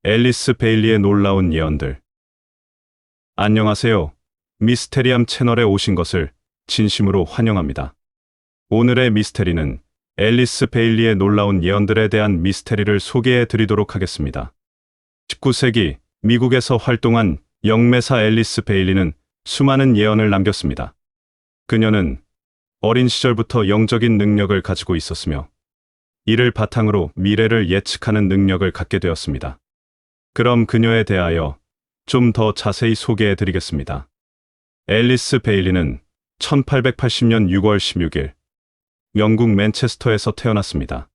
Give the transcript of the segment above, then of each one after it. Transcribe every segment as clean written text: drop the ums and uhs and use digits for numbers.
앨리스 베일리의 놀라운 예언들. 안녕하세요. 미스테리함 채널에 오신 것을 진심으로 환영합니다. 오늘의 미스테리는 앨리스 베일리의 놀라운 예언들에 대한 미스테리를 소개해 드리도록 하겠습니다. 19세기 미국에서 활동한 영매사 앨리스 베일리는 수많은 예언을 남겼습니다. 그녀는 어린 시절부터 영적인 능력을 가지고 있었으며 이를 바탕으로 미래를 예측하는 능력을 갖게 되었습니다. 그럼 그녀에 대하여 좀 더 자세히 소개해 드리겠습니다. 앨리스 베일리는 1880년 6월 16일 영국 맨체스터에서 태어났습니다.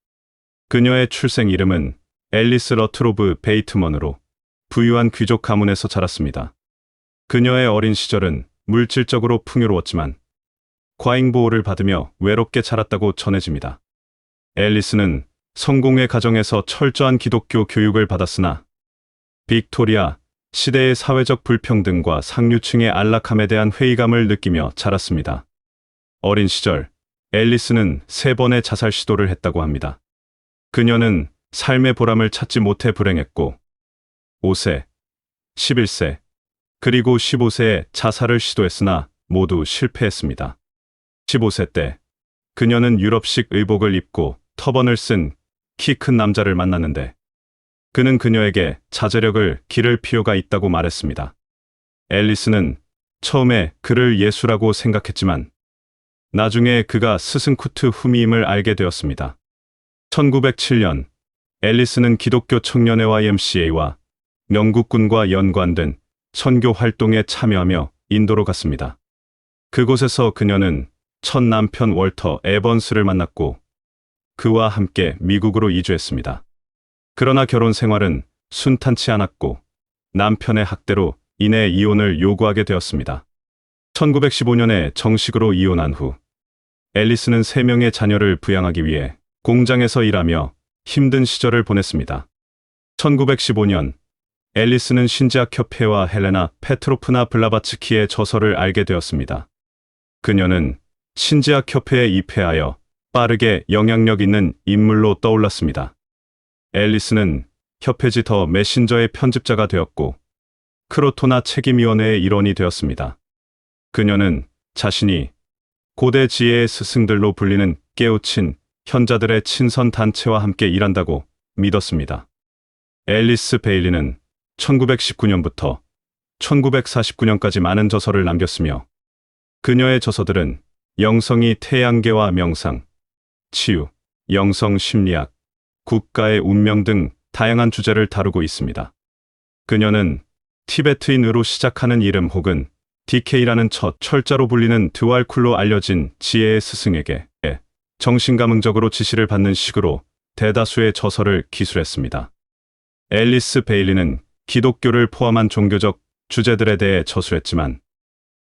그녀의 출생 이름은 앨리스 러트로브 베이트먼으로 부유한 귀족 가문에서 자랐습니다. 그녀의 어린 시절은 물질적으로 풍요로웠지만 과잉 보호를 받으며 외롭게 자랐다고 전해집니다. 앨리스는 성공의 가정에서 철저한 기독교 교육을 받았으나 빅토리아 시대의 사회적 불평등과 상류층의 안락함에 대한 회의감을 느끼며 자랐습니다. 어린 시절 앨리스는 3번의 자살 시도를 했다고 합니다. 그녀는 삶의 보람을 찾지 못해 불행했고 5세, 11세, 그리고 15세에 자살을 시도했으나 모두 실패했습니다. 15세 때 그녀는 유럽식 의복을 입고 터번을 쓴 키 큰 남자를 만났는데 그는 그녀에게 자제력을 기를 필요가 있다고 말했습니다. 앨리스는 처음에 그를 예수라고 생각했지만 나중에 그가 스승쿠트 후미임을 알게 되었습니다. 1907년 앨리스는 기독교 청년회 YMCA와 영국군과 연관된 선교 활동에 참여하며 인도로 갔습니다. 그곳에서 그녀는 첫 남편 월터 에번스를 만났고 그와 함께 미국으로 이주했습니다. 그러나 결혼 생활은 순탄치 않았고 남편의 학대로 인해 이혼을 요구하게 되었습니다. 1915년에 정식으로 이혼한 후 앨리스는 3명의 자녀를 부양하기 위해 공장에서 일하며 힘든 시절을 보냈습니다. 1915년 앨리스는 신지학협회와 헬레나 페트로프나 블라바츠키의 저서를 알게 되었습니다. 그녀는 신지학협회에 입회하여 빠르게 영향력 있는 인물로 떠올랐습니다. 앨리스는 협회지 더 메신저의 편집자가 되었고 크로토나 책임위원회의 일원이 되었습니다. 그녀는 자신이 고대 지혜의 스승들로 불리는 깨우친 현자들의 친선 단체와 함께 일한다고 믿었습니다. 앨리스 베일리는 1919년부터 1949년까지 많은 저서를 남겼으며 그녀의 저서들은 영성이 태양계와 명상, 치유, 영성 심리학, 국가의 운명 등 다양한 주제를 다루고 있습니다. 그녀는 티베트인으로 시작하는 이름 혹은 DK라는 첫 철자로 불리는 드왈쿨로 알려진 지혜의 스승에게 정신감흥적으로 지시를 받는 식으로 대다수의 저서를 기술했습니다. 앨리스 베일리는 기독교를 포함한 종교적 주제들에 대해 저술했지만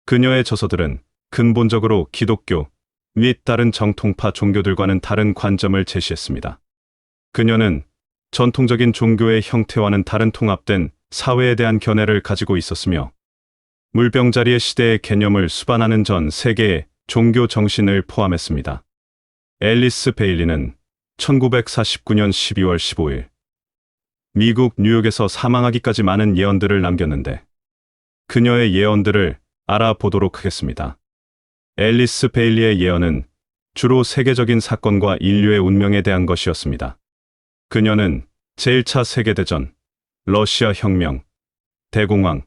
그녀의 저서들은 근본적으로 기독교 및 다른 정통파 종교들과는 다른 관점을 제시했습니다. 그녀는 전통적인 종교의 형태와는 다른 통합된 사회에 대한 견해를 가지고 있었으며 물병자리의 시대의 개념을 수반하는 전 세계의 종교 정신을 포함했습니다. 앨리스 베일리는 1949년 12월 15일 미국 뉴욕에서 사망하기까지 많은 예언들을 남겼는데 그녀의 예언들을 알아보도록 하겠습니다. 앨리스 베일리의 예언은 주로 세계적인 사건과 인류의 운명에 대한 것이었습니다. 그녀는 제1차 세계대전, 러시아 혁명, 대공황,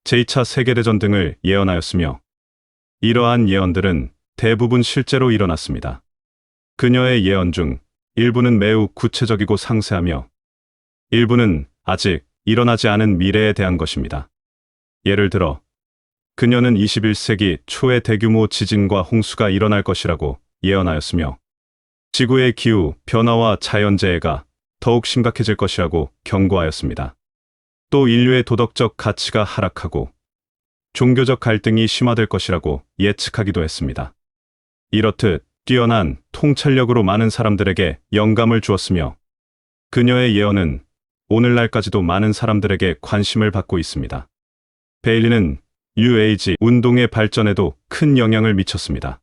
제2차 세계대전 등을 예언하였으며 이러한 예언들은 대부분 실제로 일어났습니다. 그녀의 예언 중 일부는 매우 구체적이고 상세하며 일부는 아직 일어나지 않은 미래에 대한 것입니다. 예를 들어 그녀는 21세기 초에 대규모 지진과 홍수가 일어날 것이라고 예언하였으며 지구의 기후 변화와 자연재해가 더욱 심각해질 것이라고 경고하였습니다. 또 인류의 도덕적 가치가 하락하고 종교적 갈등이 심화될 것이라고 예측하기도 했습니다. 이렇듯 뛰어난 통찰력으로 많은 사람들에게 영감을 주었으며 그녀의 예언은 오늘날까지도 많은 사람들에게 관심을 받고 있습니다. 베일리는 뉴에이지 운동의 발전에도 큰 영향을 미쳤습니다.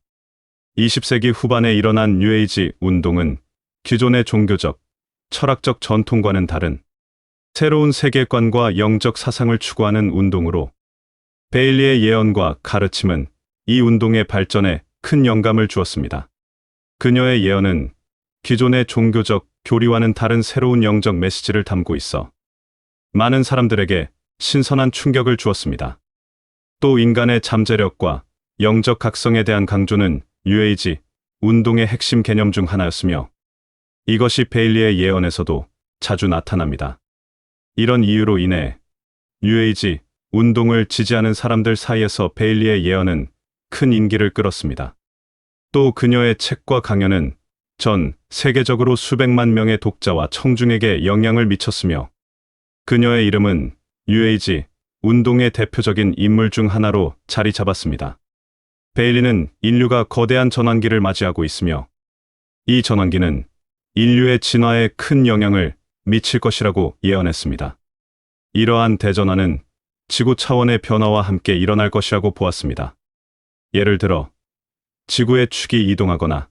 20세기 후반에 일어난 뉴에이지 운동은 기존의 종교적, 철학적 전통과는 다른 새로운 세계관과 영적 사상을 추구하는 운동으로 베일리의 예언과 가르침은 이 운동의 발전에 큰 영감을 주었습니다. 그녀의 예언은 기존의 종교적 교리와는 다른 새로운 영적 메시지를 담고 있어 많은 사람들에게 신선한 충격을 주었습니다. 또 인간의 잠재력과 영적 각성에 대한 강조는 뉴에이지 운동의 핵심 개념 중 하나였으며 이것이 베일리의 예언에서도 자주 나타납니다. 이런 이유로 인해 뉴에이지 운동을 지지하는 사람들 사이에서 베일리의 예언은 큰 인기를 끌었습니다. 또 그녀의 책과 강연은 전 세계적으로 수백만 명의 독자와 청중에게 영향을 미쳤으며 그녀의 이름은 뉴에이지 운동의 대표적인 인물 중 하나로 자리 잡았습니다. 베일리는 인류가 거대한 전환기를 맞이하고 있으며 이 전환기는 인류의 진화에 큰 영향을 미칠 것이라고 예언했습니다. 이러한 대전환은 지구 차원의 변화와 함께 일어날 것이라고 보았습니다. 예를 들어 지구의 축이 이동하거나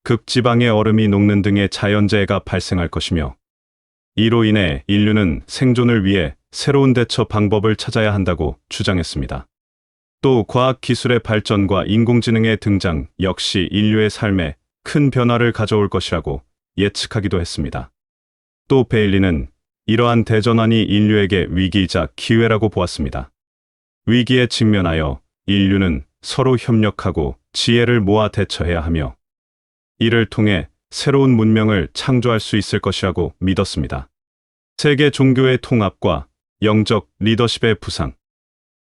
극지방의 얼음이 녹는 등의 자연재해가 발생할 것이며 이로 인해 인류는 생존을 위해 새로운 대처 방법을 찾아야 한다고 주장했습니다. 또 과학기술의 발전과 인공지능의 등장 역시 인류의 삶에 큰 변화를 가져올 것이라고 예측하기도 했습니다. 또 베일리는 이러한 대전환이 인류에게 위기이자 기회라고 보았습니다. 위기에 직면하여 인류는 서로 협력하고 지혜를 모아 대처해야 하며 이를 통해 새로운 문명을 창조할 수 있을 것이라고 믿었습니다. 세계 종교의 통합과 영적 리더십의 부상.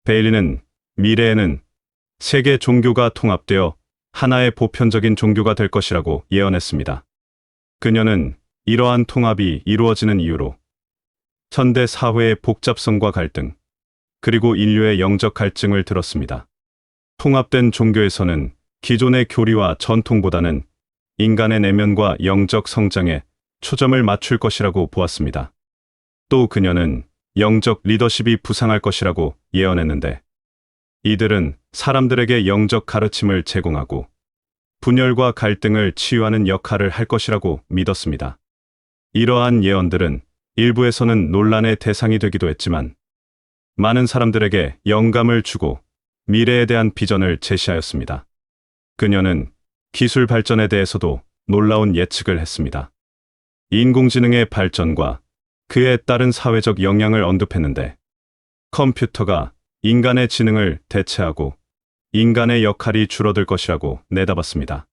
베일리는 미래에는 세계 종교가 통합되어 하나의 보편적인 종교가 될 것이라고 예언했습니다. 그녀는 이러한 통합이 이루어지는 이유로 현대 사회의 복잡성과 갈등, 그리고 인류의 영적 갈증을 들었습니다. 통합된 종교에서는 기존의 교리와 전통보다는 인간의 내면과 영적 성장에 초점을 맞출 것이라고 보았습니다. 또 그녀는 영적 리더십이 부상할 것이라고 예언했는데 이들은 사람들에게 영적 가르침을 제공하고 분열과 갈등을 치유하는 역할을 할 것이라고 믿었습니다. 이러한 예언들은 일부에서는 논란의 대상이 되기도 했지만 많은 사람들에게 영감을 주고 미래에 대한 비전을 제시하였습니다. 그녀는 기술 발전에 대해서도 놀라운 예측을 했습니다. 인공지능의 발전과 그에 따른 사회적 영향을 언급했는데 컴퓨터가 인간의 지능을 대체하고 인간의 역할이 줄어들 것이라고 내다봤습니다.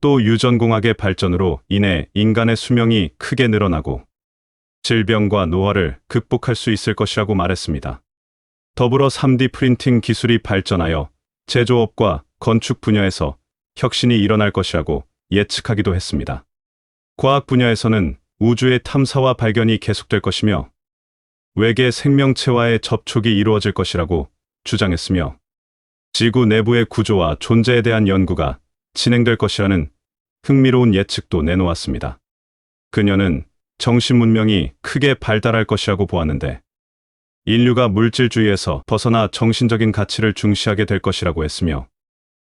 또 유전공학의 발전으로 인해 인간의 수명이 크게 늘어나고 질병과 노화를 극복할 수 있을 것이라고 말했습니다. 더불어 3D 프린팅 기술이 발전하여 제조업과 건축 분야에서 혁신이 일어날 것이라고 예측하기도 했습니다. 과학 분야에서는 우주의 탐사와 발견이 계속될 것이며 외계 생명체와의 접촉이 이루어질 것이라고 주장했으며 지구 내부의 구조와 존재에 대한 연구가 진행될 것이라는 흥미로운 예측도 내놓았습니다. 그녀는 정신 문명이 크게 발달할 것이라고 보았는데 인류가 물질주의에서 벗어나 정신적인 가치를 중시하게 될 것이라고 했으며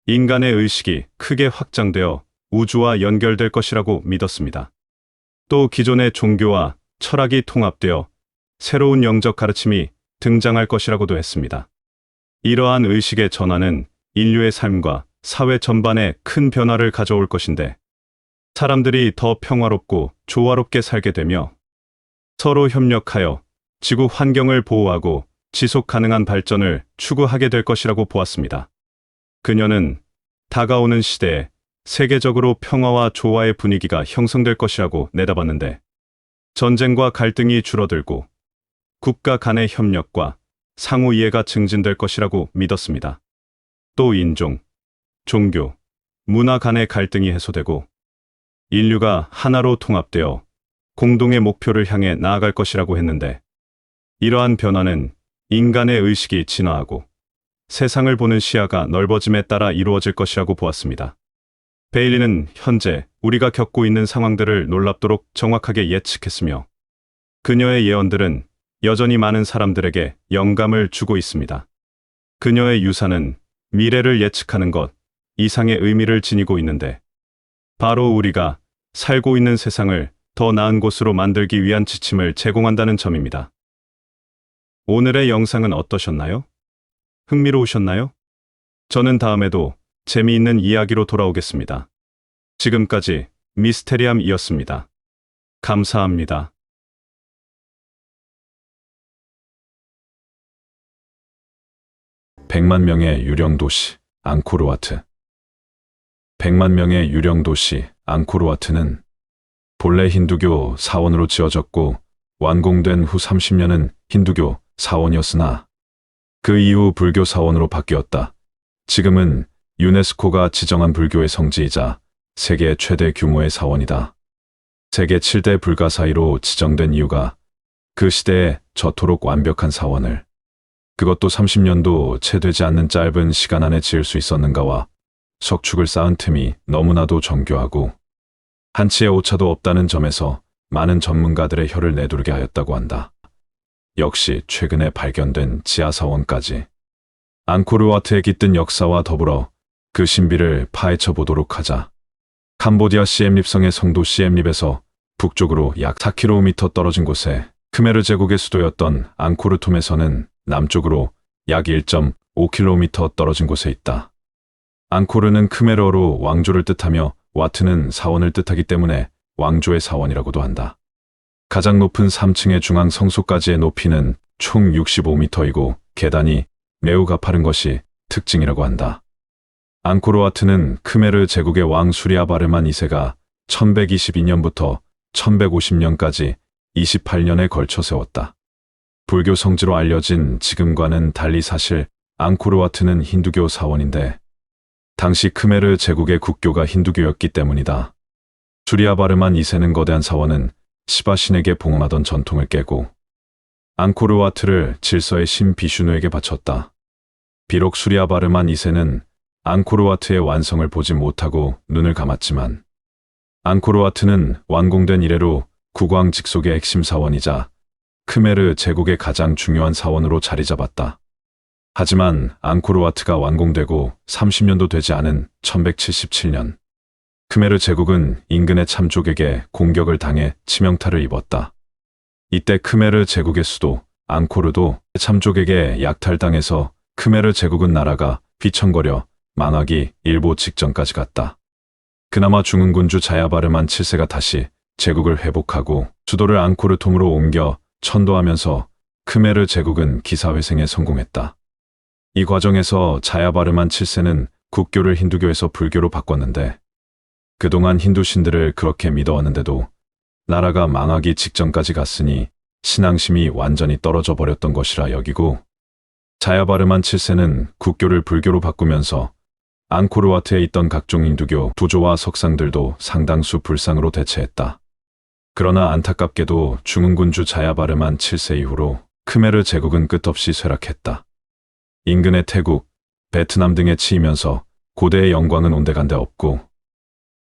인간의 의식이 크게 확장되어 우주와 연결될 것이라고 믿었습니다. 또 기존의 종교와 철학이 통합되어 새로운 영적 가르침이 등장할 것이라고도 했습니다. 이러한 의식의 전환은 인류의 삶과 사회 전반에 큰 변화를 가져올 것인데 사람들이 더 평화롭고 조화롭게 살게 되며 서로 협력하여 지구 환경을 보호하고 지속 가능한 발전을 추구하게 될 것이라고 보았습니다. 그녀는 다가오는 시대에 세계적으로 평화와 조화의 분위기가 형성될 것이라고 내다봤는데 전쟁과 갈등이 줄어들고 국가 간의 협력과 상호 이해가 증진될 것이라고 믿었습니다. 또 인종, 종교, 문화 간의 갈등이 해소되고 인류가 하나로 통합되어 공동의 목표를 향해 나아갈 것이라고 했는데 이러한 변화는 인간의 의식이 진화하고 세상을 보는 시야가 넓어짐에 따라 이루어질 것이라고 보았습니다. 베일리는 현재 우리가 겪고 있는 상황들을 놀랍도록 정확하게 예측했으며 그녀의 예언들은 여전히 많은 사람들에게 영감을 주고 있습니다. 그녀의 유산은 미래를 예측하는 것 이상의 의미를 지니고 있는데 바로 우리가 살고 있는 세상을 더 나은 곳으로 만들기 위한 지침을 제공한다는 점입니다. 오늘의 영상은 어떠셨나요? 흥미로우셨나요? 저는 다음에도 재미있는 이야기로 돌아오겠습니다. 지금까지 미스테리함이었습니다. 감사합니다. 100만 명의 유령 도시 앙코르와트. 100만 명의 유령 도시 앙코르와트는 본래 힌두교 사원으로 지어졌고 완공된 후 30년은 힌두교 사원이었으나 그 이후 불교 사원으로 바뀌었다. 지금은 유네스코가 지정한 불교의 성지이자 세계 최대 규모의 사원이다. 세계 7대 불가사의로 지정된 이유가 그 시대에 저토록 완벽한 사원을, 그것도 30년도 채 되지 않는 짧은 시간 안에 지을 수 있었는가와 석축을 쌓은 틈이 너무나도 정교하고 한치의 오차도 없다는 점에서 많은 전문가들의 혀를 내두르게 하였다고 한다. 역시 최근에 발견된 지하사원까지. 앙코르와트의 깃든 역사와 더불어 그 신비를 파헤쳐 보도록 하자. 캄보디아 시엠립성의 성도 시엠립에서 북쪽으로 약 4km 떨어진 곳에 크메르 제국의 수도였던 앙코르톰에서는 남쪽으로 약 1.5km 떨어진 곳에 있다. 앙코르는 크메르어로 왕조를 뜻하며 와트는 사원을 뜻하기 때문에 왕조의 사원이라고도 한다. 가장 높은 3층의 중앙 성소까지의 높이는 총 65m이고 계단이 매우 가파른 것이 특징이라고 한다. 앙코르와트는 크메르 제국의 왕 수리아바르만 2세가 1122년부터 1150년까지 28년에 걸쳐 세웠다. 불교 성지로 알려진 지금과는 달리 사실 앙코르와트는 힌두교 사원인데 당시 크메르 제국의 국교가 힌두교였기 때문이다. 수리아바르만 2세는 거대한 사원은 시바 신에게 봉헌하던 전통을 깨고 앙코르와트를 질서의 신 비슈누에게 바쳤다. 비록 수리아바르만 2세는 앙코르와트의 완성을 보지 못하고 눈을 감았지만 앙코르와트는 완공된 이래로 국왕 직속의 핵심 사원이자 크메르 제국의 가장 중요한 사원으로 자리 잡았다. 하지만 앙코르와트가 완공되고 30년도 되지 않은 1177년, 크메르 제국은 인근의 참족에게 공격을 당해 치명타를 입었다. 이때 크메르 제국의 수도 앙코르도 참족에게 약탈당해서 크메르 제국은 나라가 휘청거려 망하기 일보 직전까지 갔다. 그나마 중흥군주 자야바르만 7세가 다시 제국을 회복하고 수도를 앙코르톰으로 옮겨 천도하면서 크메르 제국은 기사회생에 성공했다. 이 과정에서 자야바르만 7세는 국교를 힌두교에서 불교로 바꿨는데 그동안 힌두 신들을 그렇게 믿어왔는데도 나라가 망하기 직전까지 갔으니 신앙심이 완전히 떨어져 버렸던 것이라 여기고 자야바르만 7세는 국교를 불교로 바꾸면서 앙코르와트에 있던 각종 힌두교 부조와 석상들도 상당수 불상으로 대체했다. 그러나 안타깝게도 중흥군주 자야바르만 7세 이후로 크메르 제국은 끝없이 쇠락했다. 인근의 태국, 베트남 등에 치이면서 고대의 영광은 온데간데 없고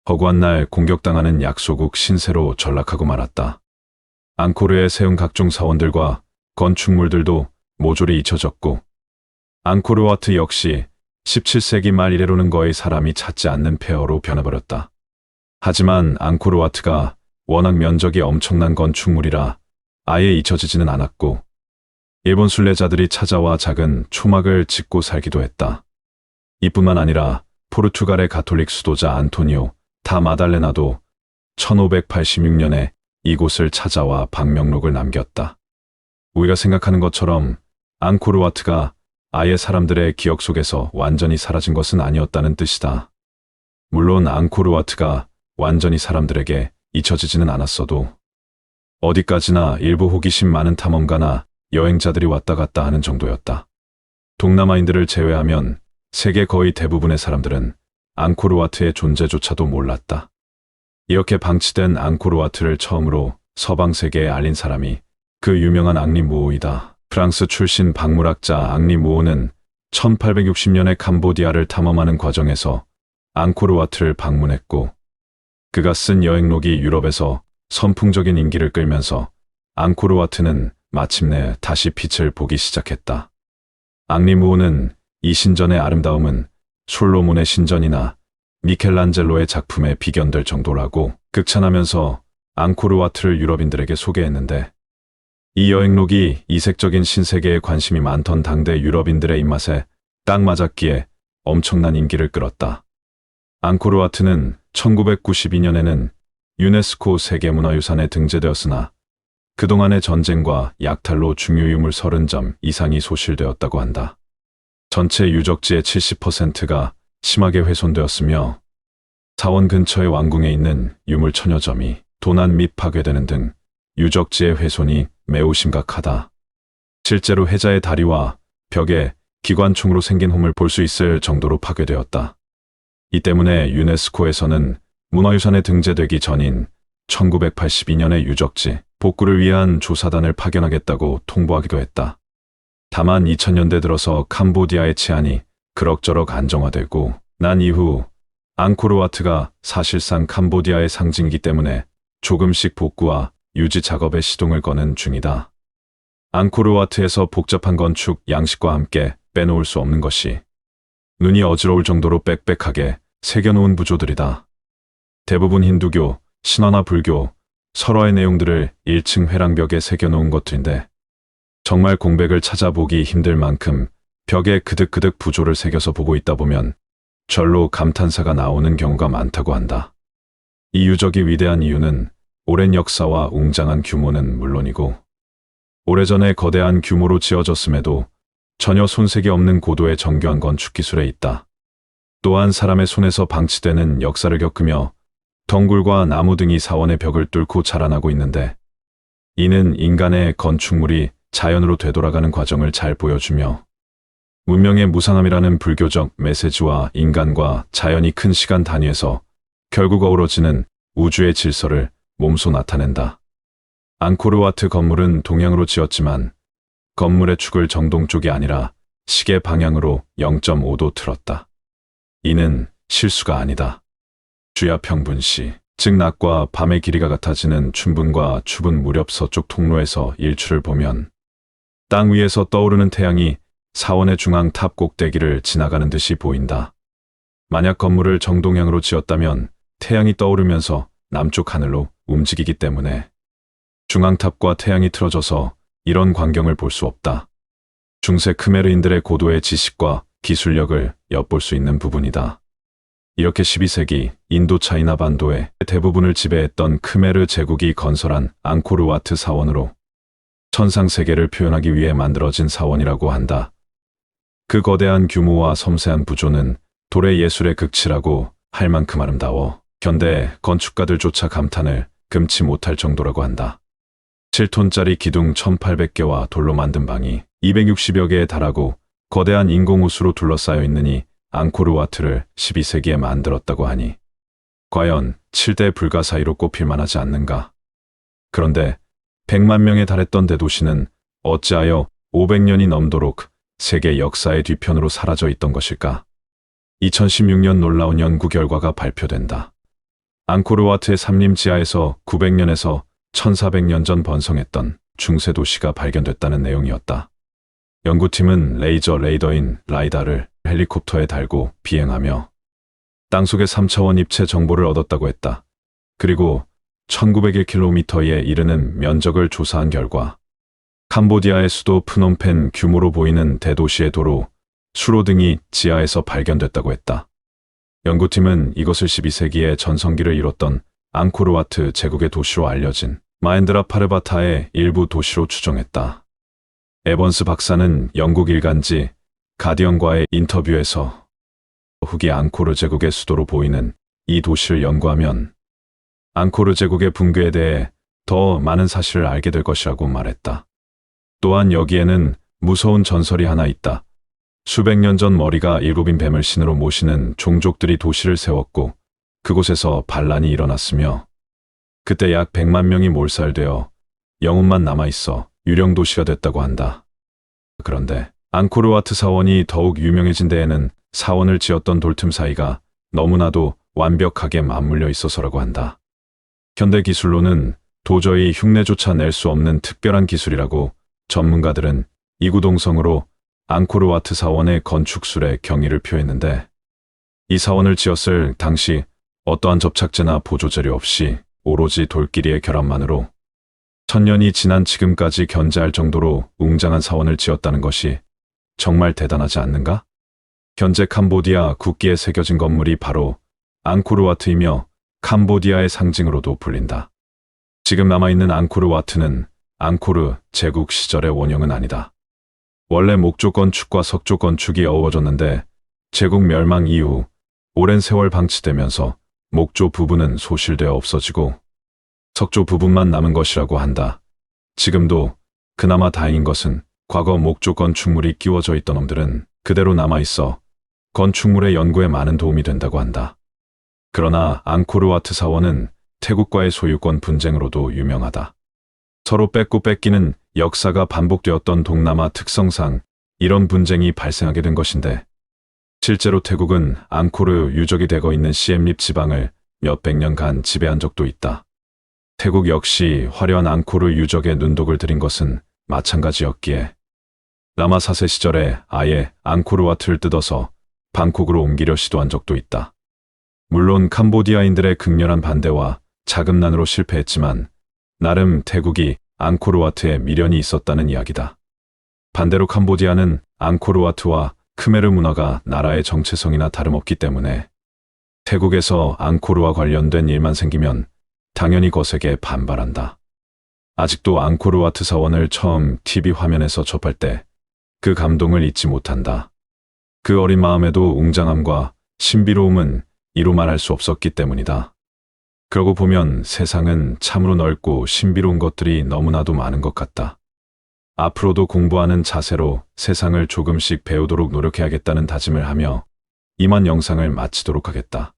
허구한 날 공격당하는 약소국 신세로 전락하고 말았다. 앙코르에 세운 각종 사원들과 건축물들도 모조리 잊혀졌고 앙코르와트 역시 17세기 말 이래로는 거의 사람이 찾지 않는 폐허로 변해버렸다. 하지만 앙코르와트가 워낙 면적이 엄청난 건축물이라 아예 잊혀지지는 않았고 일본 순례자들이 찾아와 작은 초막을 짓고 살기도 했다. 이뿐만 아니라 포르투갈의 가톨릭 수도자 안토니오 다 마달레나도 1586년에 이곳을 찾아와 방명록을 남겼다. 우리가 생각하는 것처럼 앙코르와트가 아예 사람들의 기억 속에서 완전히 사라진 것은 아니었다는 뜻이다. 물론 앙코르와트가 완전히 사람들에게 잊혀지지는 않았어도 어디까지나 일부 호기심 많은 탐험가나 여행자들이 왔다 갔다 하는 정도였다. 동남아인들을 제외하면 세계 거의 대부분의 사람들은 앙코르와트의 존재조차도 몰랐다. 이렇게 방치된 앙코르와트를 처음으로 서방 세계에 알린 사람이 그 유명한 앙리 무오이다. 프랑스 출신 박물학자 앙리 무오는 1860년에 캄보디아를 탐험하는 과정에서 앙코르와트를 방문했고 그가 쓴 여행록이 유럽에서 선풍적인 인기를 끌면서 앙코르와트는 마침내 다시 빛을 보기 시작했다. 앙리 무오는 이 신전의 아름다움은 솔로몬의 신전이나 미켈란젤로의 작품에 비견될 정도라고 극찬하면서 앙코르와트를 유럽인들에게 소개했는데 이 여행록이 이색적인 신세계에 관심이 많던 당대 유럽인들의 입맛에 딱 맞았기에 엄청난 인기를 끌었다. 앙코르와트는 1992년에는 유네스코 세계문화유산에 등재되었으나 그동안의 전쟁과 약탈로 중요유물 30점 이상이 소실되었다고 한다. 전체 유적지의 70%가 심하게 훼손되었으며 사원 근처의 왕궁에 있는 유물 1000여 점이 도난 및 파괴되는 등 유적지의 훼손이 매우 심각하다. 실제로 해자의 다리와 벽에 기관총으로 생긴 홈을 볼 수 있을 정도로 파괴되었다. 이 때문에 유네스코에서는 문화유산에 등재되기 전인 1982년의 유적지 복구를 위한 조사단을 파견하겠다고 통보하기도 했다. 다만 2000년대 들어서 캄보디아의 치안이 그럭저럭 안정화되고 난 이후 앙코르와트가 사실상 캄보디아의 상징이기 때문에 조금씩 복구와 유지 작업에 시동을 거는 중이다. 앙코르와트에서 복잡한 건축 양식과 함께 빼놓을 수 없는 것이 눈이 어지러울 정도로 빽빽하게 새겨놓은 부조들이다. 대부분 힌두교, 신화나 불교, 설화의 내용들을 1층 회랑벽에 새겨놓은 것들인데 정말 공백을 찾아보기 힘들 만큼 벽에 그득그득 부조를 새겨서 보고 있다 보면 절로 감탄사가 나오는 경우가 많다고 한다. 이 유적이 위대한 이유는 오랜 역사와 웅장한 규모는 물론이고 오래전에 거대한 규모로 지어졌음에도 전혀 손색이 없는 고도의 정교한 건축 기술에 있다. 또한 사람의 손에서 방치되는 역사를 겪으며 덩굴과 나무 등이 사원의 벽을 뚫고 자라나고 있는데 이는 인간의 건축물이 자연으로 되돌아가는 과정을 잘 보여주며 문명의 무상함이라는 불교적 메시지와 인간과 자연이 큰 시간 단위에서 결국 어우러지는 우주의 질서를 몸소 나타낸다. 앙코르와트 건물은 동양으로 지었지만 건물의 축을 정동 쪽이 아니라 시계 방향으로 0.5도 틀었다. 이는 실수가 아니다. 주야평분시, 즉 낮과 밤의 길이가 같아지는 춘분과 추분 무렵 서쪽 통로에서 일출을 보면 땅 위에서 떠오르는 태양이 사원의 중앙 탑 꼭대기를 지나가는 듯이 보인다. 만약 건물을 정동향으로 지었다면 태양이 떠오르면서 남쪽 하늘로 움직이기 때문에 중앙탑과 태양이 틀어져서 이런 광경을 볼 수 없다. 중세 크메르인들의 고도의 지식과 기술력을 엿볼 수 있는 부분이다. 이렇게 12세기 인도 차이나 반도의 대부분을 지배했던 크메르 제국이 건설한 앙코르와트 사원으로 천상세계를 표현하기 위해 만들어진 사원이라고 한다. 그 거대한 규모와 섬세한 구조는 돌의 예술의 극치라고 할 만큼 아름다워 현대 건축가들조차 감탄을 금치 못할 정도라고 한다. 7톤짜리 기둥 1800개와 돌로 만든 방이 260여 개에 달하고 거대한 인공호수로 둘러싸여 있느니 앙코르와트를 12세기에 만들었다고 하니 과연 7대 불가사의로 꼽힐 만하지 않는가. 그런데 100만 명에 달했던 대도시는 어찌하여 500년이 넘도록 세계 역사의 뒤편으로 사라져 있던 것일까? 2016년 놀라운 연구 결과가 발표된다. 앙코르와트의 삼림 지하에서 900년에서 1400년 전 번성했던 중세 도시가 발견됐다는 내용이었다. 연구팀은 레이저 레이더인 라이다를 헬리콥터에 달고 비행하며 땅속의 3차원 입체 정보를 얻었다고 했다. 그리고 1901km에 이르는 면적을 조사한 결과 캄보디아의 수도 프놈펜 규모로 보이는 대도시의 도로, 수로 등이 지하에서 발견됐다고 했다. 연구팀은 이것을 12세기에 전성기를 이뤘던 앙코르와트 제국의 도시로 알려진 마엔드라 파르바타의 일부 도시로 추정했다. 에번스 박사는 영국 일간지 가디언과의 인터뷰에서 후기 앙코르 제국의 수도로 보이는 이 도시를 연구하면 앙코르 제국의 붕괴에 대해 더 많은 사실을 알게 될 것이라고 말했다. 또한 여기에는 무서운 전설이 하나 있다. 수백 년 전 머리가 일곱인 뱀을 신으로 모시는 종족들이 도시를 세웠고 그곳에서 반란이 일어났으며 그때 약 100만 명이 몰살되어 영혼만 남아있어 유령 도시가 됐다고 한다. 그런데 앙코르와트 사원이 더욱 유명해진 데에는 사원을 지었던 돌틈 사이가 너무나도 완벽하게 맞물려 있어서라고 한다. 현대 기술로는 도저히 흉내조차 낼 수 없는 특별한 기술이라고 전문가들은 이구동성으로 앙코르와트 사원의 건축술에 경의를 표했는데 이 사원을 지었을 당시 어떠한 접착제나 보조재료 없이 오로지 돌끼리의 결함만으로 천년이 지난 지금까지 견제할 정도로 웅장한 사원을 지었다는 것이 정말 대단하지 않는가? 현재 캄보디아 국기에 새겨진 건물이 바로 앙코르와트이며 캄보디아의 상징으로도 불린다. 지금 남아있는 앙코르와트는 앙코르 제국 시절의 원형은 아니다. 원래 목조 건축과 석조 건축이 어우러졌는데 제국 멸망 이후 오랜 세월 방치되면서 목조 부분은 소실되어 없어지고 석조 부분만 남은 것이라고 한다. 지금도 그나마 다행인 것은 과거 목조 건축물이 끼워져 있던 놈들은 그대로 남아있어 건축물의 연구에 많은 도움이 된다고 한다. 그러나 앙코르와트 사원은 태국과의 소유권 분쟁으로도 유명하다. 서로 뺏고 뺏기는 역사가 반복되었던 동남아 특성상 이런 분쟁이 발생하게 된 것인데 실제로 태국은 앙코르 유적이 되고 있는 시엠립 지방을 몇백 년간 지배한 적도 있다. 태국 역시 화려한 앙코르 유적에 눈독을 들인 것은 마찬가지였기에 라마 4세 시절에 아예 앙코르와트를 뜯어서 방콕으로 옮기려 시도한 적도 있다. 물론 캄보디아인들의 극렬한 반대와 자금난으로 실패했지만 나름 태국이 앙코르와트에 미련이 있었다는 이야기다. 반대로 캄보디아는 앙코르와트와 크메르 문화가 나라의 정체성이나 다름없기 때문에 태국에서 앙코르와 관련된 일만 생기면 당연히 거세게 반발한다. 아직도 앙코르와트 사원을 처음 TV 화면에서 접할 때 그 감동을 잊지 못한다. 그 어린 마음에도 웅장함과 신비로움은 이루 말할 수 없었기 때문이다. 그러고 보면 세상은 참으로 넓고 신비로운 것들이 너무나도 많은 것 같다. 앞으로도 공부하는 자세로 세상을 조금씩 배우도록 노력해야겠다는 다짐을 하며 이만 영상을 마치도록 하겠다.